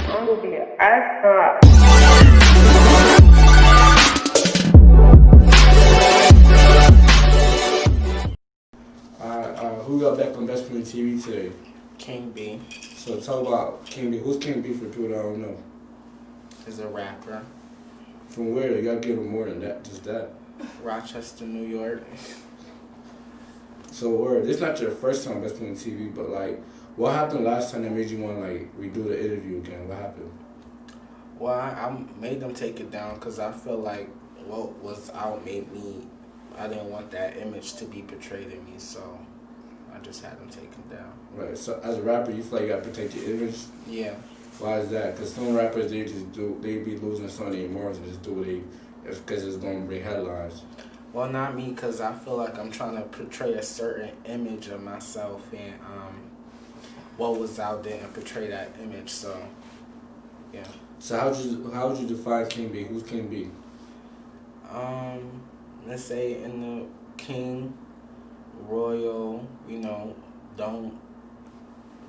I'm gonna be an astronaut. Who got back on BestsPointOfViewTV today? King B So talk about King B. Who's King B for people that don't know? is a rapper. From where? You gotta give him more than that, just that. Rochester, New York. So word, it's not your first time on BestsPointOfViewTV, but like, what happened last time that made you want to like redo the interview again? What happened? Well, I made them take it down because I feel like what was out made me, I didn't want that image to be portrayed in me, so I just had them take it down. Right. So as a rapper, you feel like you gotta protect your image. Yeah. Why is that? Because some rappers they be losing some of their morals and just do what they, because it's gonna bring headlines. Well, not me, because I feel like I'm trying to portray a certain image of myself and what was out there and portray that image. So, yeah. So how would you define King B? Who's King B? Let's say in the king, royal, don't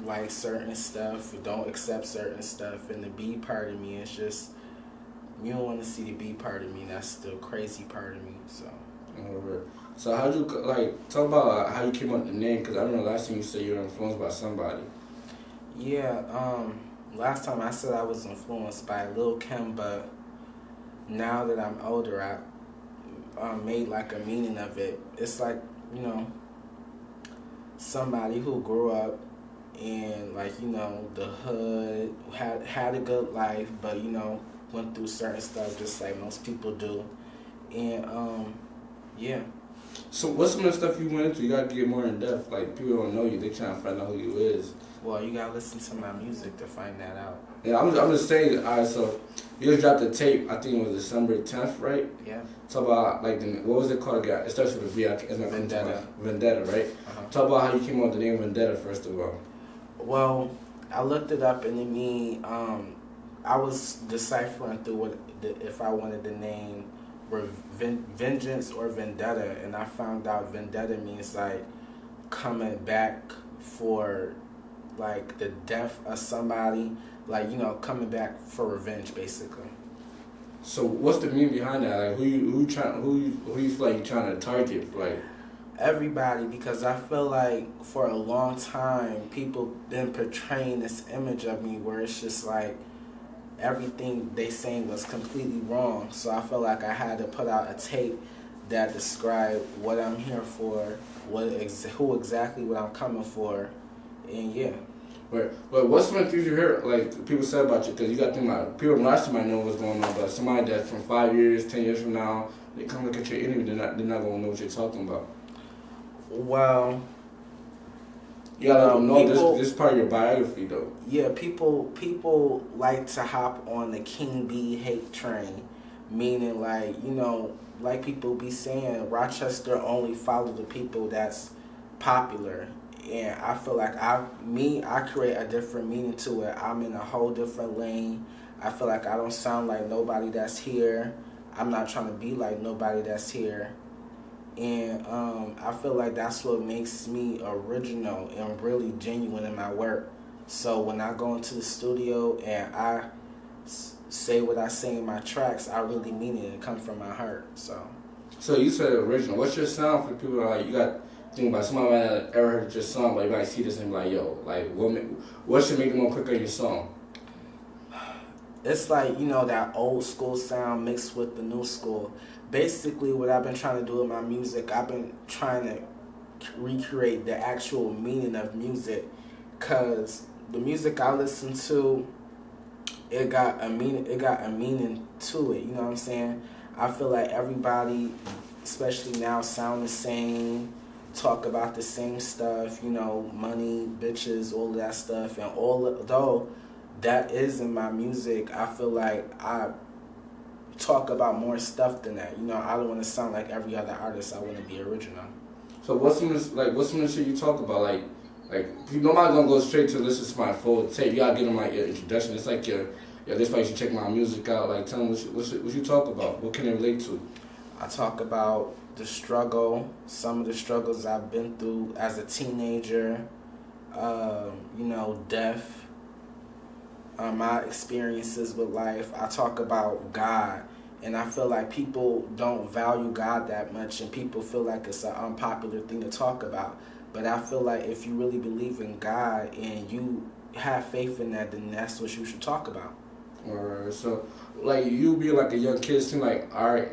like certain stuff, don't accept certain stuff, and the B part of me is just, you don't want to see the B part of me. That's the crazy part of me. So how'd you like talk about how you came up with the name? Because I remember last time you said you were influenced by somebody. Yeah. Last time I said I was influenced by Lil' Kim, but now that I'm older, I made like a meaning of it. It's like, somebody who grew up in the hood, had a good life, but went through certain stuff just like most people do, and yeah. So what's some of the stuff you went into? You gotta get more in depth. Like people don't know you, they trying to find out who you is. Well, you gotta listen to my music to find that out. Yeah, I'm just saying. Alright, so you just dropped the tape. I think it was December 10th, right? Yeah. Talk about what was it called again? It starts with a V. Vendetta. Vendetta, right? Talk about how you came up with the name Vendetta first of all. Well, I looked it up and it mean I was deciphering through if I wanted the name vengeance or vendetta, and I found out vendetta means like coming back for like the death of somebody, like coming back for revenge basically. So what's the meaning behind that? Like who you feel like you're trying to target? Like everybody, because I feel like for a long time people been portraying this image of me where it's just like everything they saying was completely wrong. So I felt like I had to put out a tape that described what I'm here for, who exactly what I'm coming for, and yeah. Right. But what's some things you hear like people say about you? Because you got to think about people last time might know what's going on, but somebody that from 5 years, 10 years from now, they come look at your interview, they're not gonna know what you're talking about. Well, you gotta let them know this part of your biography though. Yeah, people like to hop on the King B hate train, meaning like people be saying Rochester only follow the people that's popular, and I feel like I create a different meaning to it. I'm in a whole different lane. I feel like I don't sound like nobody that's here. I'm not trying to be like nobody that's here. And I feel like that's what makes me original and really genuine in my work. So when I go into the studio and I say what I say in my tracks, I really mean it. It comes from my heart. So you said original. What's your sound for people that, like, you got to think about somebody might not ever heard your song, but you might see this and be like, yo, like what should make them more quicker your song? It's like, that old school sound mixed with the new school. Basically, what I've been trying to do with my music, I've been trying to recreate the actual meaning of music, because the music I listen to, it got a meaning to it, you know what I'm saying? I feel like everybody, especially now, sound the same, talk about the same stuff, money, bitches, all of that stuff, and although that is in my music, I feel like I talk about more stuff than that. I don't want to sound like every other artist. I want to be original. So what's some of the shit you talk about? Like nobody's gonna go straight to listen to my full tape. You gotta give them like your introduction. It's like this way you should check my music out. Like tell them what you talk about. What can they relate to? I talk about the struggle, some of the struggles I've been through as a teenager. Death. my experiences with life. I talk about God, and I feel like people don't value God that much, and people feel like it's an unpopular thing to talk about. But I feel like if you really believe in God and you have faith in that, then that's what you should talk about. Alright, so like you be like a young kid, seem like our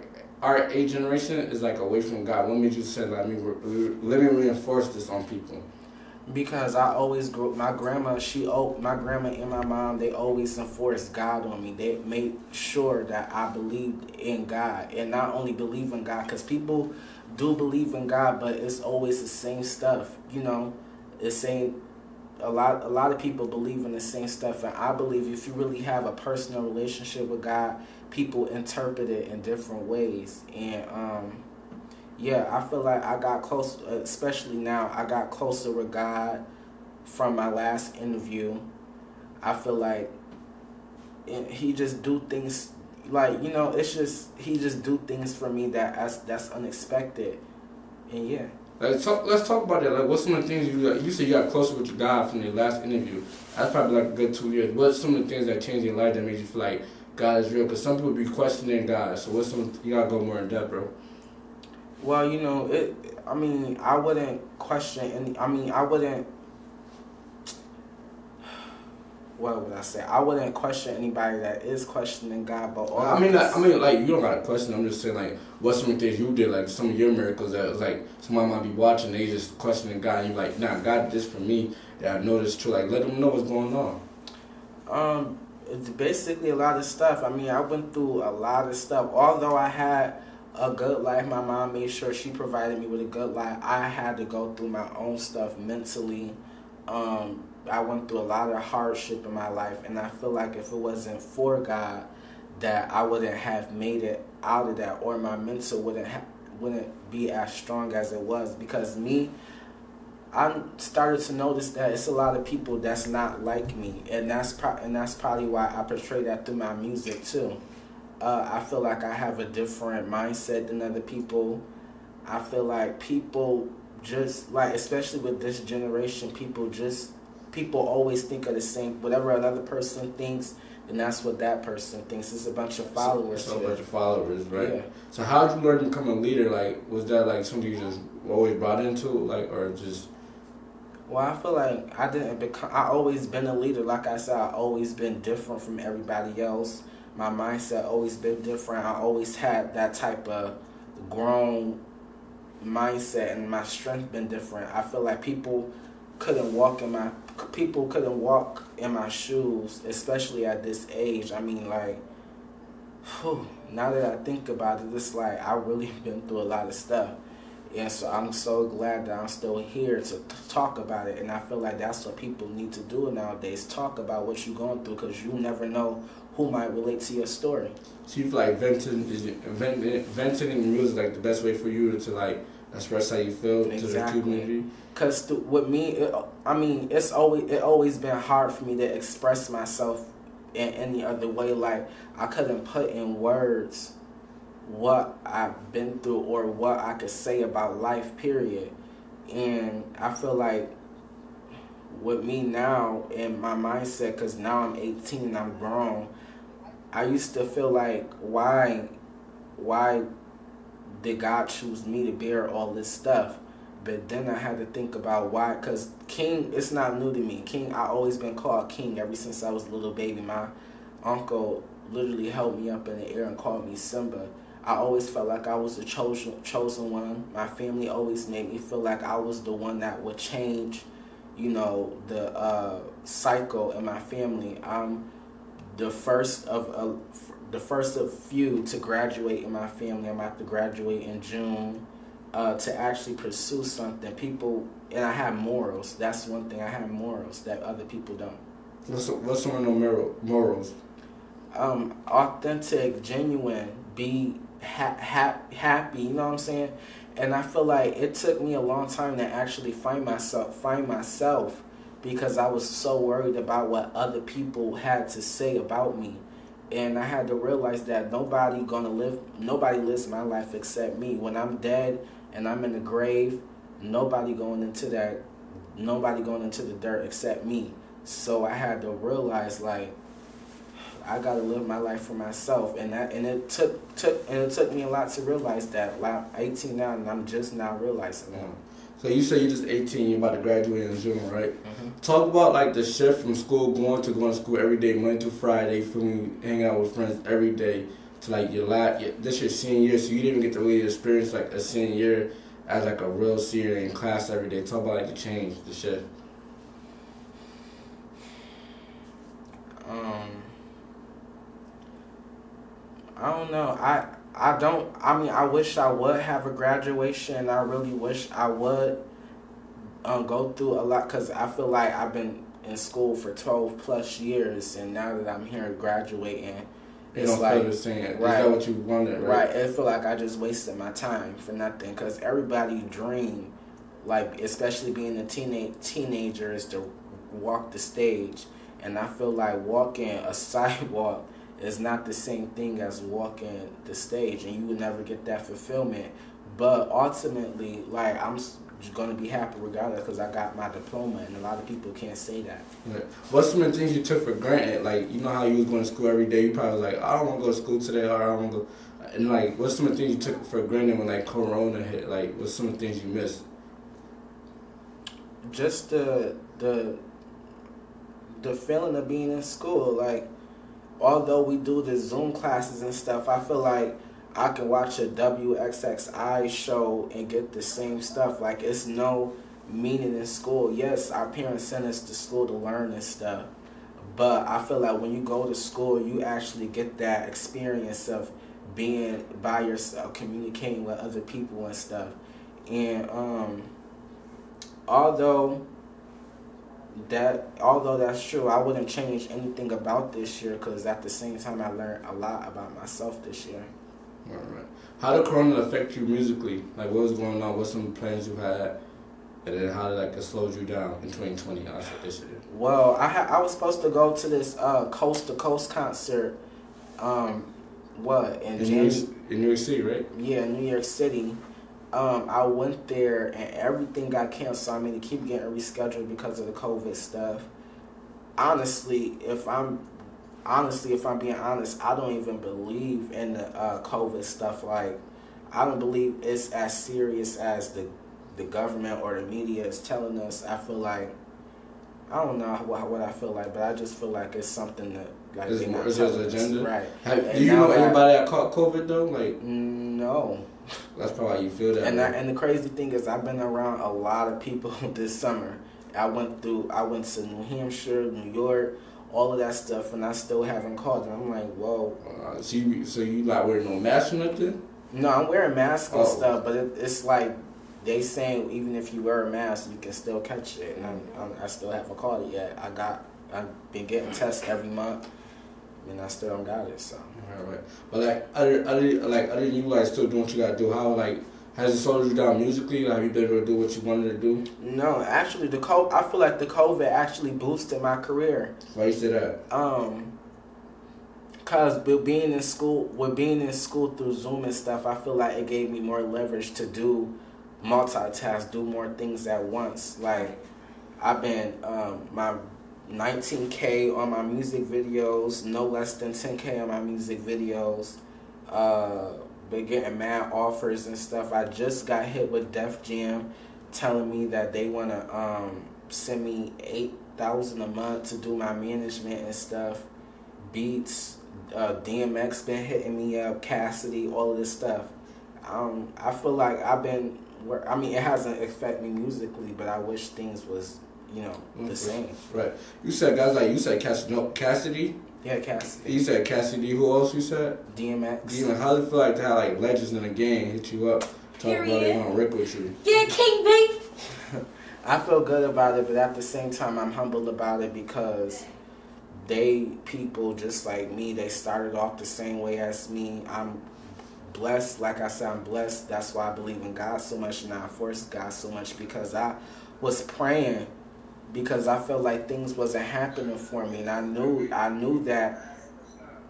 age generation is like away from God. What made you say like let me reinforce this on people? Because I always grew. My grandma and my mom, they always enforced God on me. They made sure that I believed in God, and not only believe in God, because people do believe in God, but it's always the same stuff. It's saying a lot of people believe in the same stuff, and I believe if you really have a personal relationship with God, people interpret it in different ways, and yeah, I feel like I got close, especially now, I got closer with God from my last interview. I feel like he just do things, like, he just do things for me that's unexpected. And yeah. Let's talk about that. Like, what's some of the things you said you got closer with your God from your last interview? That's probably like a good 2 years. What's some of the things that changed your life that made you feel like God is real? Because some people be questioning God. So you gotta go more in depth, bro. Well, I wouldn't question any. What would I say? I wouldn't question anybody that is questioning God, but like you don't gotta question. I'm just saying like, what's some of the things you did, like some of your miracles that was like somebody might be watching, they just questioning God. And you like, nah, God did this for me that I know this true. Like, let them know what's going on. It's basically a lot of stuff. I went through a lot of stuff. Although I had a good life, my mom made sure she provided me with a good life. I had to go through my own stuff mentally. I went through a lot of hardship in my life, and I feel like if it wasn't for God, that I wouldn't have made it out of that, or my mental wouldn't be as strong as it was. Because I started to notice that it's a lot of people that's not like me, and that's probably why I portray that through my music too. I feel like I have a different mindset than other people. I feel like people just, like, especially with this generation, people always think of the same. Whatever another person thinks, then that's what that person thinks. It's a bunch of followers. It's a bunch of followers, right? Yeah. So how did you learn to become a leader? Like, was that like something you just always brought into, like, or just? Well, I feel like I always been a leader. Like I said, I always been different from everybody else. My mindset always been different. I always had that type of grown mindset, and my strength been different. I feel like people couldn't walk in my shoes, especially at this age. Now that I think about it, it's like I really been through a lot of stuff. And so I'm so glad that I'm still here to talk about it. And I feel like that's what people need to do nowadays. Talk about what you're going through, because you never know who might relate to your story. So you feel like venting in music like the best way for you to like express how you feel to the community? Because with me, it always been hard for me to express myself in any other way. Like, I couldn't put in words what I've been through or what I could say about life, period. And I feel like with me now in my mindset, because now I'm 18 and I'm grown, I used to feel like, why did God choose me to bear all this stuff? But then I had to think about why, because King, it's not new to me. King, I always been called King ever since I was a little baby. My uncle literally held me up in the air and called me Simba. I always felt like I was the chosen one. My family always made me feel like I was the one that would change, the cycle in my family. I'm the first of few to graduate in my family. I'm about to graduate in June. To actually pursue something, and I have morals. That's one thing. I have morals that other people don't. What's some of those morals? Authentic, genuine, be happy. You know what I'm saying? And I feel like it took me a long time to actually find myself, because I was so worried about what other people had to say about me. And I had to realize that nobody lives my life except me. When I'm dead and I'm in the grave, nobody going into the dirt except me. So I had to realize, like, I gotta live my life for myself, and it took me a lot to realize that. Like, I'm 18 now, and I'm just now realizing that. So you say you're just 18, you're about to graduate in June, right? Mm-hmm. Talk about like the shift from school, going to school every day, Monday through Friday, from you hanging out with friends every day, to like this your senior year, so you didn't even get to really experience like a senior year as like a real senior in class every day. Talk about like the change, the shift. I don't know. I wish I would have a graduation. I really wish I would go through a lot, because I feel like I've been in school for 12 plus years, and now that I'm here graduating, You don't feel the same. Is that what you wanted, right? Right. It feel like I just wasted my time for nothing, because everybody dream, like, especially being a teenager, is to walk the stage. And I feel like walking a sidewalk is not the same thing as walking the stage, and you would never get that fulfillment. But ultimately, like, I'm going to be happy regardless, because I got my diploma, and a lot of people can't say that. Right. What's some of the things you took for granted? Like, you know how you was going to school every day, you probably was like, I don't want to go to school today, or I don't want to go. And like, what's some of the things you took for granted when like Corona hit? Like, what's some of the things you missed? Just the feeling of being in school. Like, although we do the Zoom classes and stuff, I feel like I can watch a WXXI show and get the same stuff. Like, it's no meaning in school. Yes, our parents send us to school to learn and stuff, but I feel like when you go to school, you actually get that experience of being by yourself, communicating with other people and stuff. And although that's true, I wouldn't change anything about this year, because at the same time I learned a lot about myself this year. All right. How did Corona affect you musically? Like, what was going on? What's some plans you had? And then how did like it slowed you down in 2020? I said this year. Well, I was supposed to go to this Coast to Coast concert. In New York City, right? Yeah, New York City. I went there and everything got canceled. I mean, they keep getting rescheduled because of the COVID stuff. Honestly, if I'm being honest, I don't even believe in the COVID stuff. Like, I don't believe it's as serious as the government or the media is telling us. I feel like, I don't know what I feel like, but I just feel like it's something that, like, Is there an agenda? Right. Do you know anybody that caught COVID though? Like, no. That's probably how you feel that. And the crazy thing is, I've been around a lot of people this summer. I went to New Hampshire, New York, all of that stuff, and I still haven't caught it. I'm like, whoa. So you like wearing no mask or nothing? No, I'm wearing masks and stuff, but it's like they saying even if you wear a mask, you can still catch it, and I still haven't caught it yet. I've been getting tests every month, and I still don't got it. So. Right. But like other than you like still doing what you gotta do, how like has it slowed you down musically? Like, have you been able to do what you wanted to do? No, actually I feel like the COVID actually boosted my career. Why you say that? Cause being in school through Zoom and stuff, I feel like it gave me more leverage to do multitask, do more things at once. Like, I've been my 19K on my music videos, no less than 10K on my music videos. Been getting mad offers and stuff. I just got hit with Def Jam telling me that they want to send me $8,000 a month to do my management and stuff. Beats, DMX been hitting me up, Cassidy, all of this stuff. I feel like it hasn't affected me musically, but I wish things was, the same. Right. You said Cassidy? Yeah, Cassidy. You said Cassidy. Who else you said? DMX. How does it feel like to have like legends in the game hit you up, talk about they want to rip with you? Yeah, King B. I feel good about it, but at the same time, I'm humbled about it because people just like me, they started off the same way as me. I'm blessed. Like I said, I'm blessed. That's why I believe in God so much, and I force God so much, because I was praying, because I felt like things wasn't happening for me, and I knew that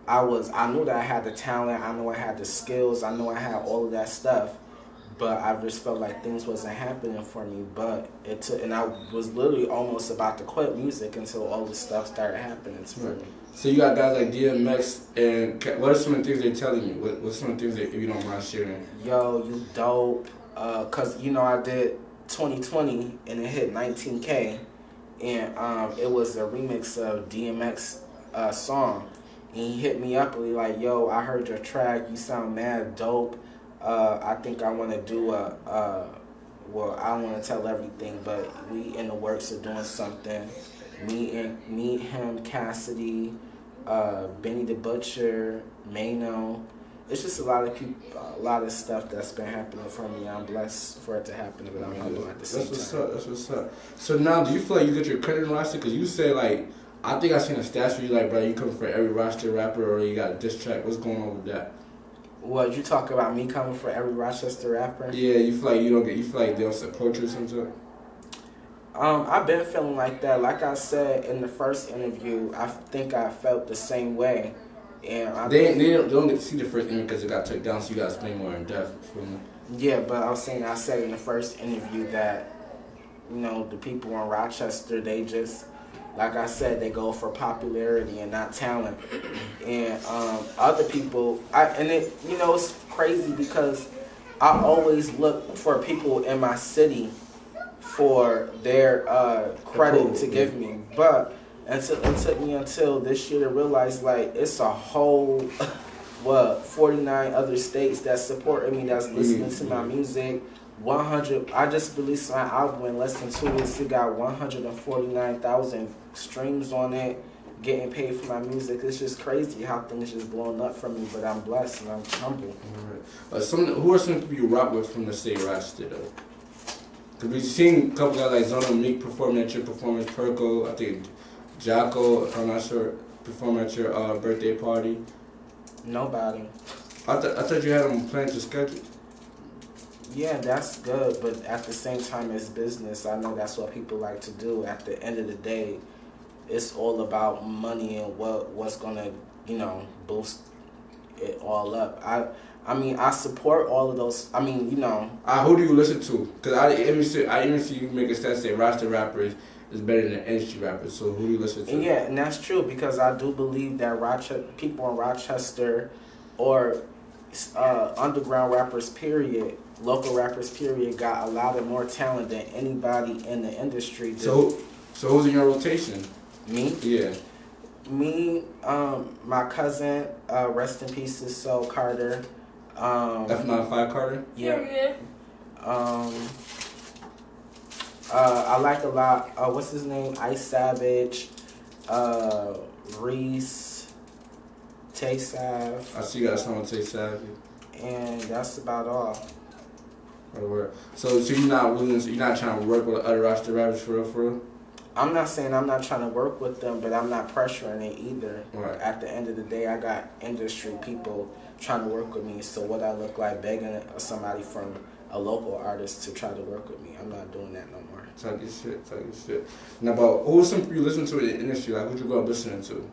I knew that I had the talent, I knew I had the skills, I knew I had all of that stuff, but I just felt like things wasn't happening for me. But it took, and I was literally almost about to quit music until all this stuff started happening for me. So you got guys like DMX, and what are some of the things they're telling you? What's some of the things that, if you don't mind sharing? Yo, you dope. Cause you know I did 2020 and it hit 19K, and it was a remix of DMX song, and he hit me up and he like, yo, I heard your track, you sound mad dope. I think I want to do well, I don't want to tell everything, but we in the works of doing something. Me, him, Cassidy, Benny the Butcher, Mano. It's just a lot of people, a lot of stuff that's been happening for me. I'm blessed for it to happen, but I'm humble at the same time. That's what's up. So now, do you feel like you get your credit roster? Because you say, like, I think I seen a stats where you like, bro, you come for every roster rapper or you got a diss track. What's going on with that? What, you talk about me coming for every Rochester rapper? Yeah, you feel like you feel like they don't support you or something? I've been feeling like that. Like I said in the first interview, I think I felt the same way. And they don't get to see the first interview because it got took down, so you got to explain more in depth for me. Yeah, but I said in the first interview that, you know, the people in Rochester, they just, like I said, they go for popularity and not talent. And other people, it's crazy because I always look for people in my city for their credit to give me, but it took me until this year to realize, like, it's a whole 49 other states that supported me, that's listening to my music. 100. I just released my album in less than 2 weeks. It got 149,000 streams on it, getting paid for my music. It's just crazy how things just blowing up for me, but I'm blessed and I'm humble. All right. Who are some people you rock with from the state of Rochester, though? Because we've seen a couple guys like Zona Meek perform at your performance, Perko, I think Jocko, I'm not sure, perform at your birthday party. Nobody. I thought you had them planned to schedule. Yeah, that's good, but at the same time, it's business. I know that's what people like to do. At the end of the day, it's all about money and what's gonna, boost it all up. I support all of those. Who do you listen to? Because I even see you make a stat say Rochester rappers is better than industry rappers. So who do you listen to? Yeah, and that's true because I do believe that people in Rochester, or underground rappers, period, local rappers, period, got a lot of more talent than anybody in the industry. So who's in your rotation? Me? Yeah. Me, my cousin, rest in peace to Soul Carter. F95 Carter? Yeah. I like a lot, what's his name? Ice Savage, Reese, Tay Sav. I see you got a song with Tay Sav. And that's about all. So you're not trying to work with other Rochester rappers for real? I'm not saying I'm not trying to work with them, but I'm not pressuring it either. Right. At the end of the day, I got industry people trying to work with me, so what I look like begging somebody from a local artist to try to work with me, I'm not doing that no more. Talk your shit. Now, about who's some people you listen to in the industry? Like, who you grew up listening to?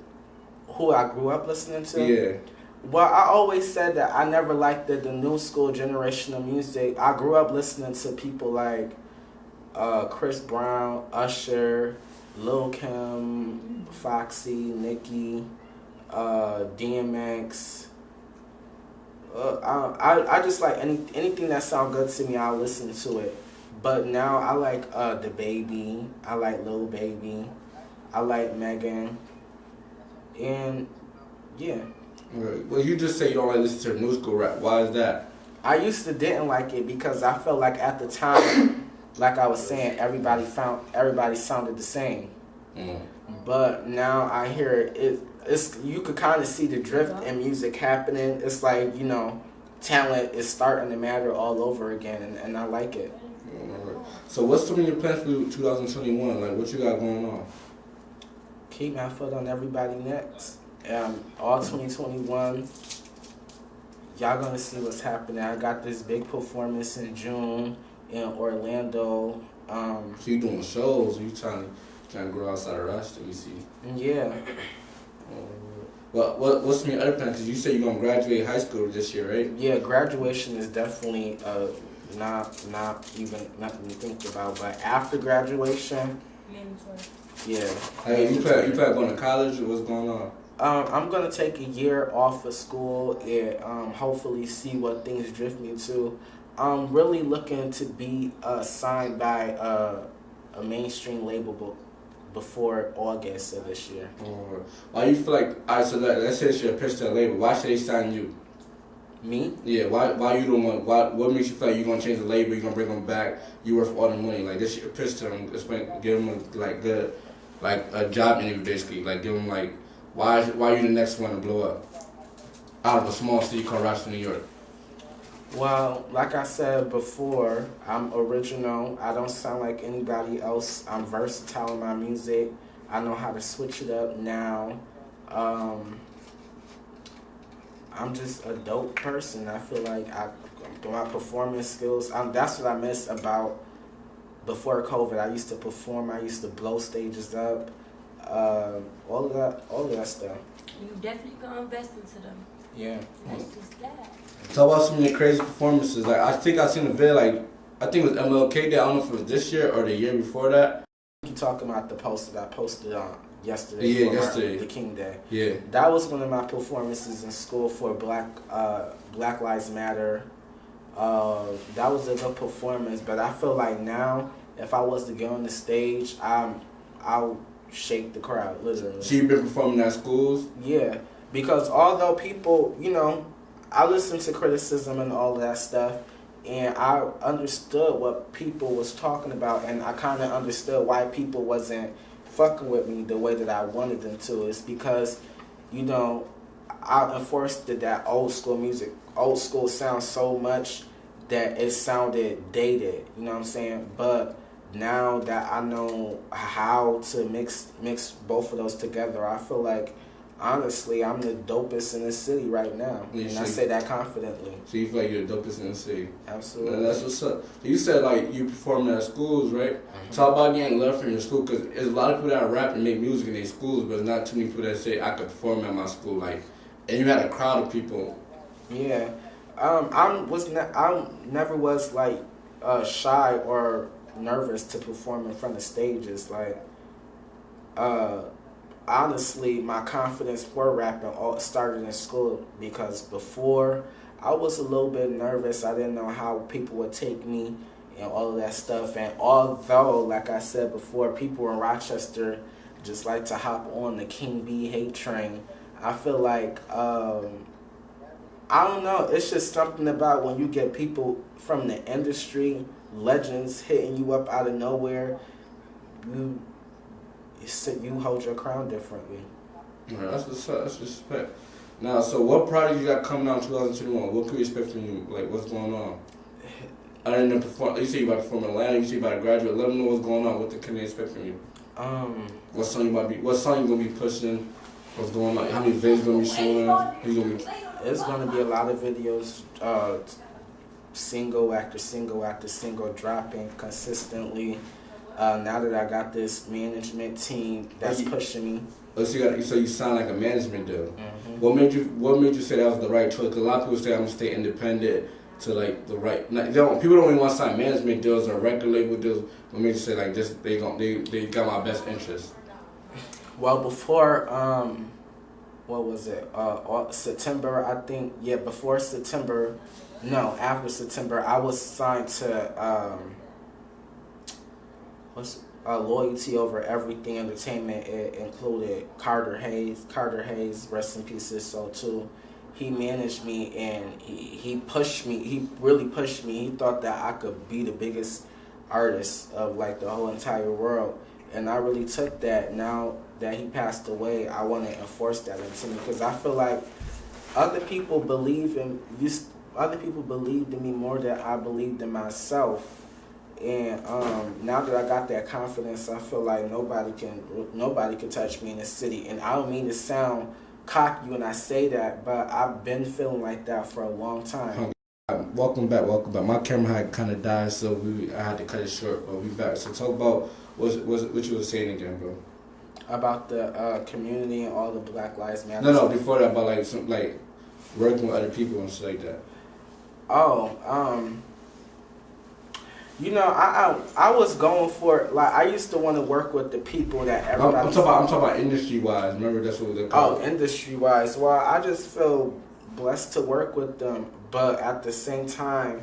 Who I grew up listening to? Yeah. Well, I always said that I never liked the new school generation of music. I grew up listening to people like Chris Brown, Usher, Lil Kim, Foxy, Nicki, DMX. I just like anything that sounds good to me, I'll listen to it. But now I like the Baby, I like Lil Baby, I like Megan, and yeah. Right. Well, you just say you don't like listen to new school rap. Why is that? I used to didn't like it because I felt like at the time, like I was saying, everybody sounded the same. But now I hear it's you could kind of see the drift in music happening. It's like, talent is starting to matter all over again, and I like it. So what's some of your plans for 2021? Like, what you got going on? Keep my foot on everybody next. All 2021, y'all gonna see what's happening. I got this big performance in June in Orlando. So you doing shows? Or you trying to grow outside of Rochester? We see. Yeah. What's some of your other plans? Because you say you're gonna graduate high school this year, right? Yeah, graduation is definitely not even nothing to think about. But after graduation, yeah. Hey, you plan going to college or what's going on? I'm gonna take a year off of school and hopefully see what things drift me to. I'm really looking to be signed by a mainstream label before August of this year. Why you feel like, alright, so let's say it's your pitch to a label. Why should they sign you? Me? Yeah, why you don't want, what makes you feel like you're going to change the label, you're going to bring them back, you worth all the money? Like, this your pitch to them, give them a job interview basically. Like, give them like, why you the next one to blow up? Out of a small city called Rochester, New York. Well, like I said before, I'm original. I don't sound like anybody else. I'm versatile in my music. I know how to switch it up now. I'm just a dope person. I feel like my performance skills, that's what I miss about before COVID. I used to perform. I used to blow stages up. All of that stuff. You definitely gonna invest into them. Yeah. That's just that. Talk about some of your crazy performances. Like, I think I seen a video, like, I think it was MLK Day. I don't know if it was this year or the year before that. You talking about the post that I posted on yesterday? Yeah, for yesterday. The King Day. Yeah. That was one of my performances in school for Black Lives Matter. That was a good performance, but I feel like now, if I was to get on the stage, I'll shake the crowd, literally. So you've been performing at schools? Yeah, because although people, I listen to criticism and all that stuff, and I understood what people was talking about, and I kind of understood why people wasn't fucking with me the way that I wanted them to. It's because, I enforced that old school music, old school sound so much that it sounded dated, you know what I'm saying? But now that I know how to mix both of those together, I feel like, honestly, I'm the dopest in the city right now. And I say that confidently. So you feel like you're the dopest in the city? Absolutely. That's what's up. You said, like, you performing at schools, right? Mm-hmm. Talk about getting love from your school, because there's a lot of people that rap and make music in their schools, but there's not too many people that say, I could perform at my school. Like, and you had a crowd of people. Yeah. I never was, like, shy or nervous to perform in front of stages. Like, honestly, my confidence for rapping started in school, because before I was a little bit nervous. I didn't know how people would take me and all of that stuff. And although, like I said before, people in Rochester just like to hop on the King B hate train, I feel like, I don't know, it's just something about when you get people from the industry, legends, hitting you up out of nowhere, you hold your crown differently. Right, that's what's up. That's respect. Now, so what project you got coming out in 2021? What can we expect from you? Like, what's going on? Other than perform, you say you about to perform in Atlanta. You say you about to graduate. Let them know what's going on. What can they expect from you? What song you gonna be pushing? What's going on? How many videos you gonna be shooting? It's gonna be a lot of videos, single after single after single, dropping consistently. Now that I got this management team that's pushing me. So you sound like a management deal. Mm-hmm. What made you say that was the right choice? Because a lot of people say I'm gonna stay independent to like the right. People don't even want to sign management deals or record label deals. What made you say like this? They got my best interest. Well, before what was it? September, I think. Yeah, before September. No, after September, I was signed to Loyalty Over Everything Entertainment. It included Carter Hayes. Carter Hayes, rest in peace, his soul too. He managed me and he pushed me. He really pushed me. He thought that I could be the biggest artist of like the whole entire world. And I really took that. Now that he passed away, I want to enforce that into me, because I feel like other people believed in me more than I believed in myself. And now that I got that confidence, I feel like nobody can touch me in the city. And I don't mean to sound cocky when I say that, but I've been feeling like that for a long time. Welcome back. My camera had kind of died, so I had to cut it short, but we back. So talk about what you were saying again, bro. About the community and all the Black Lives Matter. No, before that, about like working with other people and shit like that. You know, I was going for it. Like I used to want to work with the people that everybody. I'm talking about industry wise. Remember that's what they call. Oh, industry wise. Well, I just feel blessed to work with them, but at the same time,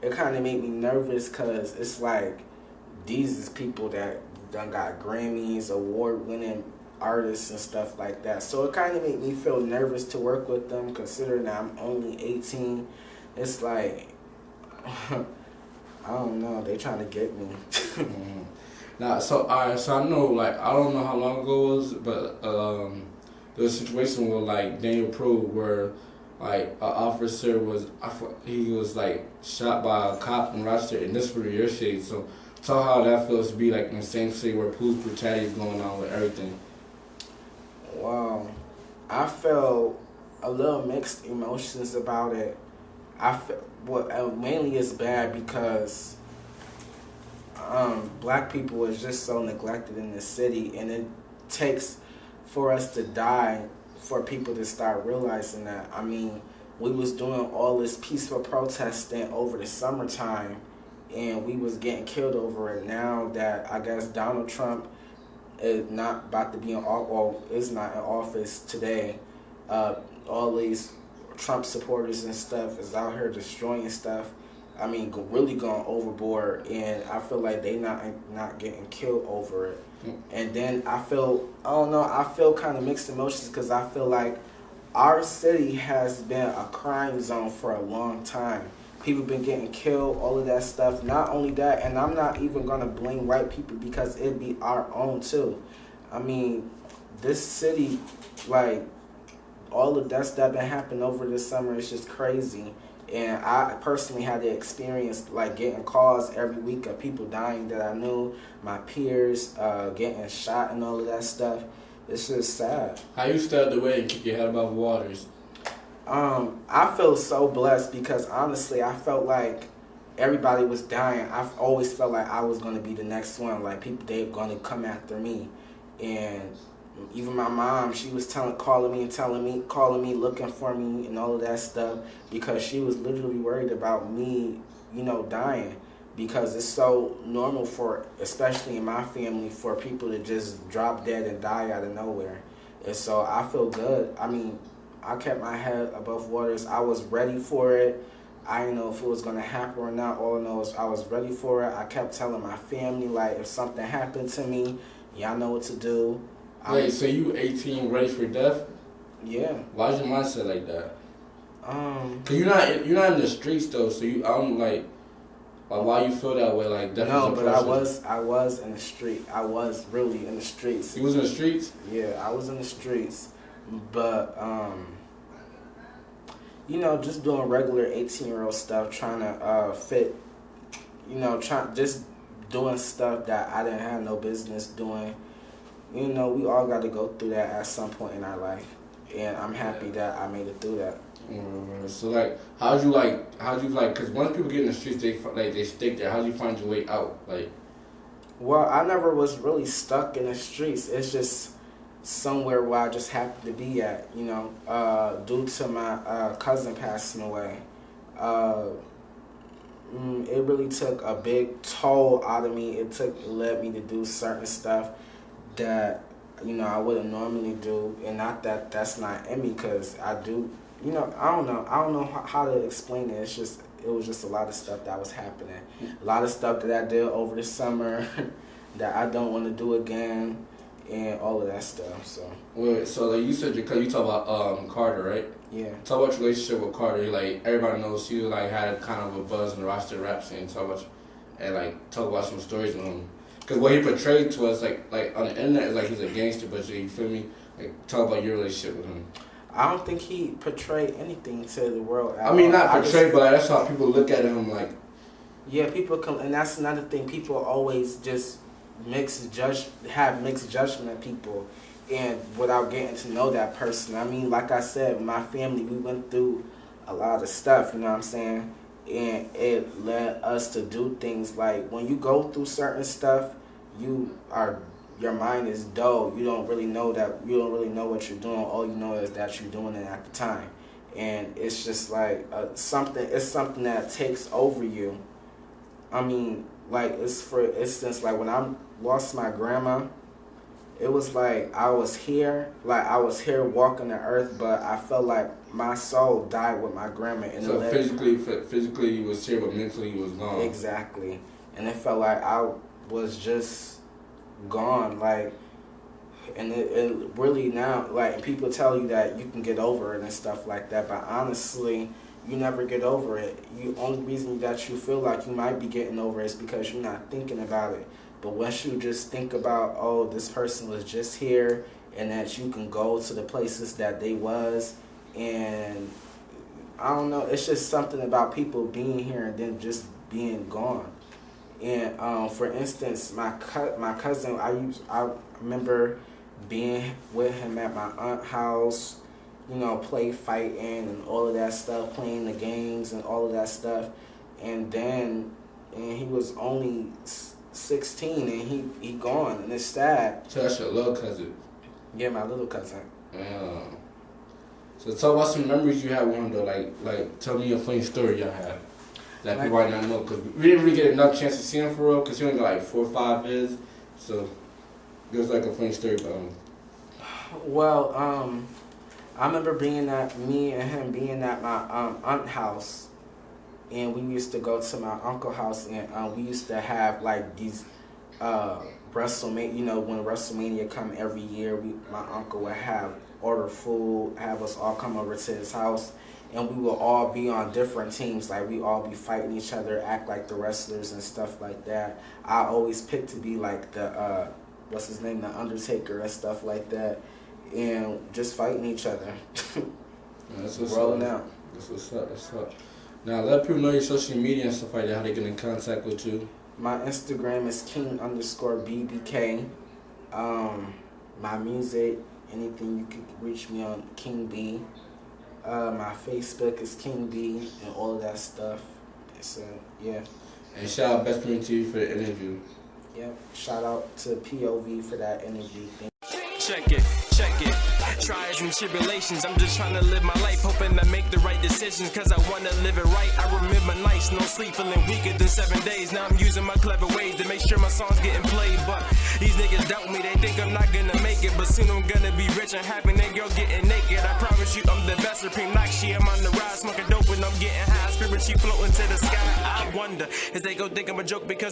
it kind of made me nervous because it's like these is people that done got Grammys, award-winning artists and stuff like that. So it kind of made me feel nervous to work with them, considering that I'm only 18. It's like I don't know. They trying to get me. Mm-hmm. Now, so so I know, like, I don't know how long ago it was, but there was a situation with like Daniel Pro where like an officer was he was like shot by a cop in Rochester, and this for your shade. So tell how that feels to be like in the same city where police brutality is going on with everything. Wow, I felt a little mixed emotions about it. I feel mainly it's bad because black people is just so neglected in the city, and it takes for us to die for people to start realizing that. I mean, we was doing all this peaceful protesting over the summertime, and we was getting killed over it. Now that I guess Donald Trump is not about to be is not in office today, all these Trump supporters and stuff is out here destroying stuff. I mean, really going overboard, and I feel like they not getting killed over it. And then I feel kind of mixed emotions because I feel like our city has been a crime zone for a long time. People been getting killed, all of that stuff. Not only that, and I'm not even gonna blame white people because it'd be our own too. I mean, this city, like, all of that stuff that happened over this summer is just crazy. And I personally had the experience like getting calls every week of people dying that I knew, my peers getting shot and all of that stuff. It's just sad. How you stayed away and keep your head above waters? I feel so blessed because honestly, I felt like everybody was dying. I've always felt like I was going to be the next one. Like people, they're going to come after me. And even my mom, she was calling me, looking for me and all of that stuff because she was literally worried about me, dying. Because it's so normal especially in my family, for people to just drop dead and die out of nowhere. And so I feel good. I mean, I kept my head above waters. I was ready for it. I didn't know if it was going to happen or not. All I know is I was ready for it. I kept telling my family, like, if something happened to me, y'all know what to do. Wait, so you 18 ready for death? Yeah. Why's your mindset like that? Cause you're not in the streets though, so why you feel that way? Like death. No, but I was in the street. I was really in the streets. You was in the streets? Yeah, I was in the streets, but just doing regular 18-year-old stuff, trying to fit, just doing stuff that I didn't have no business doing. We all got to go through that at some point in our life, and I'm happy that I made it through that. So like, how'd you because once people get in the streets, they stick there. How'd you find your way out? Like, well, I never was really stuck in the streets. It's just somewhere where I just happened to be at, due to my cousin passing away. It really took a big toll out of me. It led me to do certain stuff that I wouldn't normally do, and not that that's not in me, because I do. I don't know how to explain it. It was just a lot of stuff that was happening, a lot of stuff that I did over the summer that I don't want to do again, and all of that stuff. So wait, so like you said, because you talk about Carter, right? Yeah. Talk about your relationship with Carter. Like everybody knows you like had kind of a buzz in the Rochester rap scene. Talk about some stories with him. Because what he portrayed to us, like on the internet, is like he's a gangster, but you feel me? Like, talk about your relationship with him. I don't think he portrayed anything to the world. I mean, not portrayed, but that's how people look at him. Like, yeah, people come, and that's another thing. People always just have mixed judgment of people, and without getting to know that person. I mean, like I said, my family, we went through a lot of stuff. You know what I'm saying? And it led us to do things like, when you go through certain stuff, your mind is dull. You don't really know what you're doing. All you know is that you're doing it at the time, and it's just like something that takes over you. I mean, like, it's for instance, like when I lost my grandma, it was like I was here walking the earth, but I felt like my soul died with my grandma. And so physically you was here, but mentally you was gone. Exactly. And it felt like I was just gone, like, and it really now, like, people tell you that you can get over it and stuff like that, but honestly, you never get over it. The only reason that you feel like you might be getting over it is because you're not thinking about it. But once you just think about, oh, this person was just here, and that you can go to the places that they was, and I don't know, it's just something about people being here and then just being gone. And for instance, my cousin, I remember being with him at my aunt's house, you know, play fighting and all of that stuff, playing the games and all of that stuff. And he was only 16 and he gone, and it's sad. So that's your little cousin? Yeah, my little cousin. Yeah. So talk about some memories you had with him though, like tell me a funny story y'all have that people might not know, because we didn't really get enough chance to see him for real, because he only got like 4 or 5 years. So give us like a funny story about him. Well, I remember me and him being at my aunt's house, and we used to go to my uncle's house, and we used to have like these WrestleMania. You know, when WrestleMania come every year, my uncle would order food, have us all come over to his house, and we will all be on different teams. Like, we all be fighting each other, act like the wrestlers and stuff like that. I always picked to be like the what's his name, the Undertaker and stuff like that, and just fighting each other. That's what's rolling up. out. That's what's up. That's up. Now let people know your social media and stuff like that. How they get in contact with you. My Instagram is king_BBK. My music, anything, you can reach me on King B. My Facebook is King B and all of that stuff. So yeah. And shout out BestsPointOfViewTV for the interview. Yep. Shout out to POV for that interview. Check it. Trials and tribulations, I'm just trying to live my life, hoping I make the right decisions, cause I wanna live it right. I remember nights, no sleep, feeling weaker than 7 days. Now I'm using my clever ways to make sure my songs getting played, but these niggas doubt me, they think I'm not gonna make it, but soon I'm gonna be rich and happy, that girl getting naked. I promise you I'm the best, Supreme Nakshi, I'm on the rise, smoking dope and I'm getting high, spirit she floating to the sky. I wonder if they go think I'm a joke because